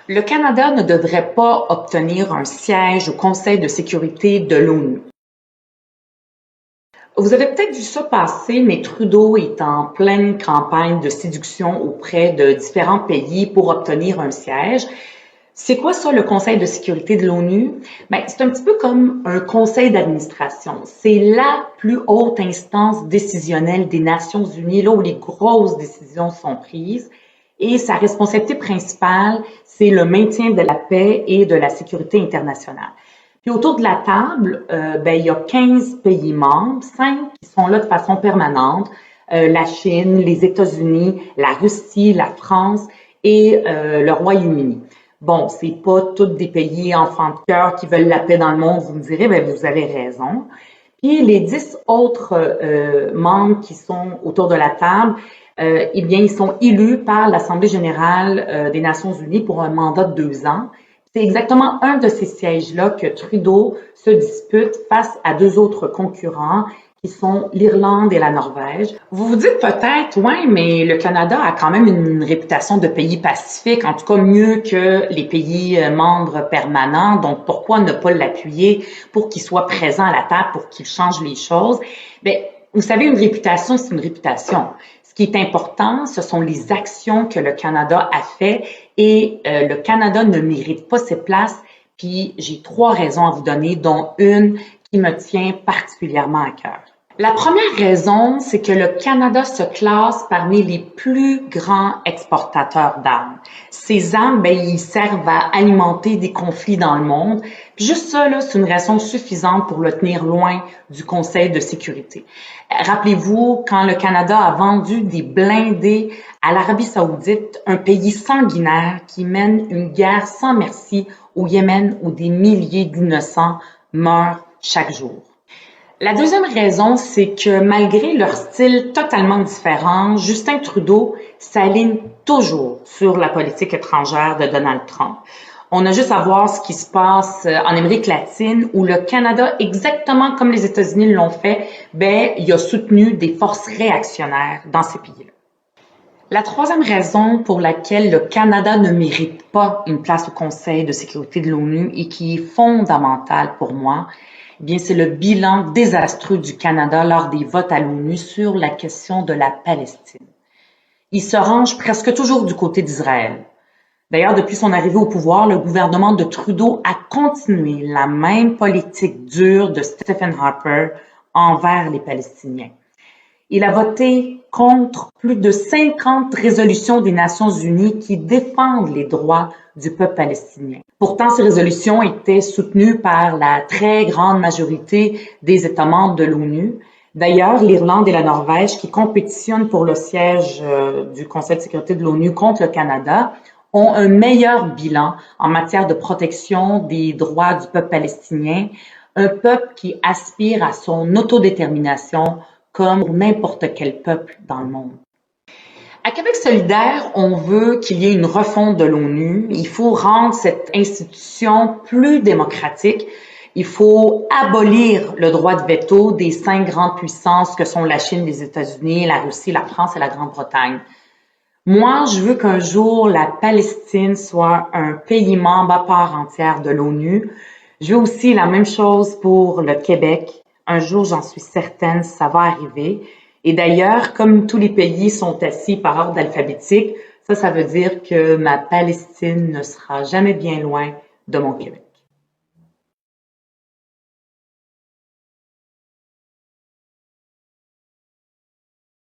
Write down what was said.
Le Canada ne devrait pas obtenir un siège au Conseil de sécurité de l'ONU. Vous avez peut-être vu ça passer, mais Trudeau est en pleine campagne de séduction auprès de différents pays pour obtenir un siège. C'est quoi ça, le Conseil de sécurité de l'ONU? Ben, c'est un petit peu comme un conseil d'administration. C'est la plus haute instance décisionnelle des Nations unies, là où les grosses décisions sont prises. Et sa responsabilité principale, c'est le maintien de la paix et de la sécurité internationale. Puis autour de la table, ben, il y a 15 pays membres, 5 qui sont là de façon permanente, la Chine, les États-Unis, la Russie, la France et le Royaume-Uni. Bon, c'est pas tous des pays enfants de cœur qui veulent la paix dans le monde, vous me direz, ben vous avez raison. Puis les 10 autres membres qui sont autour de la table, eh bien, ils sont élus par l'Assemblée générale des Nations unies pour un mandat de 2 ans. C'est exactement un de ces sièges-là que Trudeau se dispute face à 2 autres concurrents qui sont l'Irlande et la Norvège. Vous vous dites peut-être, ouais, mais le Canada a quand même une réputation de pays pacifique, en tout cas mieux que les pays membres permanents, donc pourquoi ne pas l'appuyer pour qu'il soit présent à la table, pour qu'il change les choses? Bien, vous savez, une réputation, c'est une réputation. Ce qui est important, ce sont les actions que le Canada a fait et le Canada ne mérite pas ses places. Puis j'ai 3 raisons à vous donner, dont une qui me tient particulièrement à cœur. La première raison, c'est que le Canada se classe parmi les plus grands exportateurs d'armes. Ces armes, ben, ils servent à alimenter des conflits dans le monde. Puis juste ça, là, c'est une raison suffisante pour le tenir loin du Conseil de sécurité. Rappelez-vous, quand le Canada a vendu des blindés à l'Arabie saoudite, un pays sanguinaire qui mène une guerre sans merci au Yémen où des milliers d'innocents meurent chaque jour. La deuxième raison, c'est que malgré leur style totalement différent, Justin Trudeau s'aligne toujours sur la politique étrangère de Donald Trump. On a juste à voir ce qui se passe en Amérique latine où le Canada, exactement comme les États-Unis l'ont fait, ben, il a soutenu des forces réactionnaires dans ces pays-là. La troisième raison pour laquelle le Canada ne mérite pas une place au Conseil de sécurité de l'ONU et qui est fondamentale pour moi, eh bien, c'est le bilan désastreux du Canada lors des votes à l'ONU sur la question de la Palestine. Il se range presque toujours du côté d'Israël. D'ailleurs, depuis son arrivée au pouvoir, le gouvernement de Trudeau a continué la même politique dure de Stephen Harper envers les Palestiniens. Il a voté contre plus de 50 résolutions des Nations unies qui défendent les droits du peuple palestinien. Pourtant, ces résolutions étaient soutenues par la très grande majorité des États membres de l'ONU. D'ailleurs, l'Irlande et la Norvège, qui compétitionnent pour le siège du Conseil de sécurité de l'ONU contre le Canada, ont un meilleur bilan en matière de protection des droits du peuple palestinien, un peuple qui aspire à son autodétermination comme pour n'importe quel peuple dans le monde. À Québec solidaire, on veut qu'il y ait une refonte de l'ONU. Il faut rendre cette institution plus démocratique. Il faut abolir le droit de veto des 5 grandes puissances que sont la Chine, les États-Unis, la Russie, la France et la Grande-Bretagne. Moi, je veux qu'un jour, la Palestine soit un pays membre à part entière de l'ONU. Je veux aussi la même chose pour le Québec. Un jour, j'en suis certaine, ça va arriver. Et d'ailleurs, comme tous les pays sont assis par ordre alphabétique, ça veut dire que ma Palestine ne sera jamais bien loin de mon Québec.